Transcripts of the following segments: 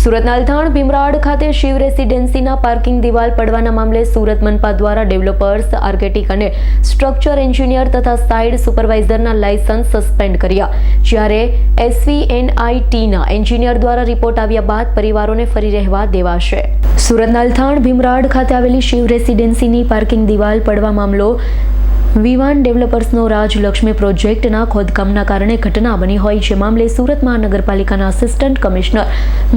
સુરતના અલથાણ ભીમરાડ ખાતે શિવ રેસિડેન્સીના પાર્કિંગ દિવાલ પડવાના મામલે સુરત મનપા દ્વારા ડેવલપર્સ, આર્કિટેક્ટ અને સ્ટ્રક્ચર એન્જિનિયર તથા સાઇટ સુપરવાઇઝરના લાયસન્સ સસ્પેન્ડ કર્યા, જ્યારે SVNITના એન્જિનિયર દ્વારા રિપોર્ટ આવ્યા બાદ પરિવારોને ફરી રહેવા દેવાશે। સુરતના અલથાણ ભીમરાડ ખાતે આવેલી શિવ રેસિડેન્સીની પાર્કિંગ દિવાલ પડવા મામલો વિવાન ડેવલપર્સનો રાજલક્ષ્મી પ્રોજેક્ટના ખોદકામના કારણે ઘટના બની હોય છે। મામલે સુરત મહાનગરપાલિકાના આસિસ્ટન્ટ કમિશનર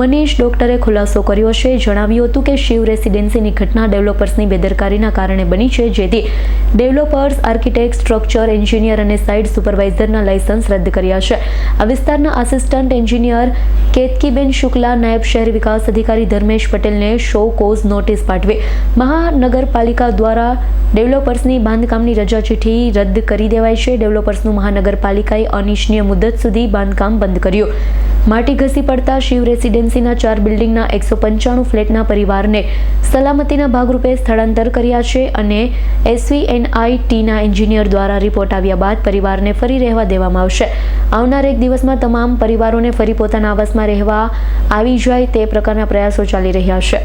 મનીષ ડોક્ટરે ખુલાસો કર્યો છે। જણાવ્યું હતું કે શિવ રેસિડેન્સીની ઘટના ડેવલપર્સની બેદરકારીના કારણે બની છે, જેથી ડેવલપર્સ, આર્કિટેક્ટ, સ્ટ્રક્ચર એન્જિનિયર અને સાઇટ સુપરવાઇઝરના લાયસન્સ રદ કર્યા છે। આ વિસ્તારના આસિસ્ટન્ટ એન્જિનિયર કેતકીબેન શુક્લા, નાયબ શહેરી વિકાસ અધિકારી ધર્મેશ પટેલને શો કોઝ નોટિસ પાઠવી મહાનગરપાલિકા દ્વારા ડેવલપર્સની બાંધકામની રજા ચિઠ્ઠી રદ કરી દેવાઈ છે। ડેવલપર્સનું મહાનગરપાલિકાએ અનિશ્ચિત મુદત સુધી બાંધકામ બંધ કર્યું। માટી ઘસી પડતા શિવ રેસિડેન્સીના 4 બિલ્ડિંગના 195 ફ્લેટના પરિવારને સલામતીના ભાગરૂપે સ્થળાંતર કર્યા છે અને SVNITના એન્જિનિયર દ્વારા રિપોર્ટ આવ્યા બાદ પરિવારને ફરી રહેવા દેવામાં આવશે। આવનાર એક દિવસમાં તમામ પરિવારોને ફરી પોતાના આવાસમાં રહેવા આવી જાય તે પ્રકારના પ્રયાસો ચાલી રહ્યા છે।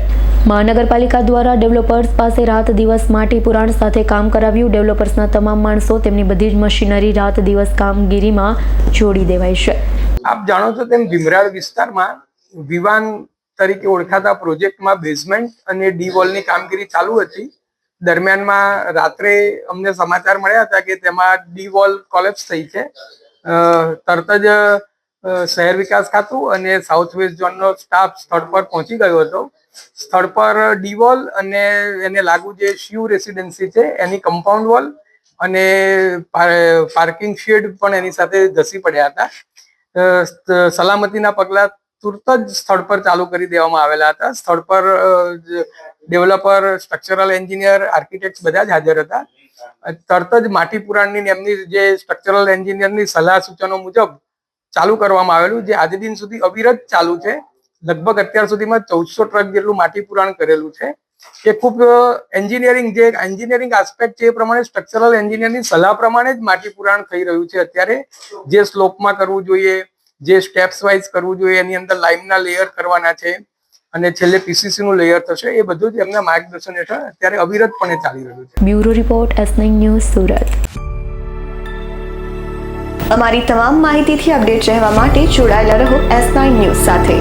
મહાનગરપાલિકા દ્વારા ડેવલપર્સ પાસે રાત દિવસ માટી પુરાણ સાથે કામ કરાવ્યું। ડેવલપર્સના તમામ માણસો, તેમની બધી જ મશીનરી રાત દિવસ કામગીરીમાં જોડી દેવાય છે। આપ જાણો છો તેમ ભીમરાડ વિસ્તારમાં વિવાન તરીકે ઓળખાતા પ્રોજેક્ટમાં બેઝમેન્ટ અને ડી વોલની કામગીરી ચાલુ હતી। દરમિયાનમાં રાત્રે અમને સમાચાર મળ્યા હતા કે તેમાં ડી વોલ કોલેપ્સ થઈ છે। તરત જ શહેર વિકાસ ખાતું અને સાઉથ વેસ્ટ ઝોનનો સ્ટાફ સ્થળ પર પહોંચી ગયો હતો। સ્થળ પર ડી વોલ અને એને લાગુ જે શિવ રેસિડેન્સી છે એની કમ્પાઉન્ડ વોલ અને પાર્કિંગ શેડ પણ એની સાથે ધસી પડ્યા હતા। સલામતીના પગલા તુરત જ સ્થળ પર ચાલુ કરી દેવામાં આવેલા હતા। સ્થળ પર ડેવલપર, સ્ટ્રક્ચરલ એન્જિનિયર, આર્કિટેક્ટ બધા જ હાજર હતા। તરત જ માટી પુરાણની એમની જે સ્ટ્રક્ચરલ એન્જિનિયરની સલાહ સૂચનો મુજબ ચાલુ કરવામાં આવેલું, જે આજે દિન સુધી અવિરત ચાલુ છે। લગભગ અત્યાર સુધીમાં 1400 ટ્રક જેટલું માટી પુરાણ કરેલું છે। એ ખૂબ એન્જિનિયરિંગ આસ્પેક્ટ છે એ પ્રમાણે સ્ટ્રક્ચરલ એન્જિનિયરની સલાહ પ્રમાણે જ માટી પુરાણ થઈ રહ્યું છે। અત્યારે જે સ્લોપમાં કરવું જોઈએ, જે સ્ટેપ્સ વાઇઝ કરવું જોઈએ, એની અંદર લાઇમના લેયર કરવાના છે અને છેલ્લે PCC નું લેયર થશે, એ બધું જ એમના માર્ગદર્શન હેઠળ અત્યારે અવિરતપણે ચાલી રહ્યું છે। Bureau report S9 news Surat. અમારી તમામ માહિતીથી અપડેટ રહેવા માટે જોડાયેલા રહો S9 ન્યૂઝ સાથે।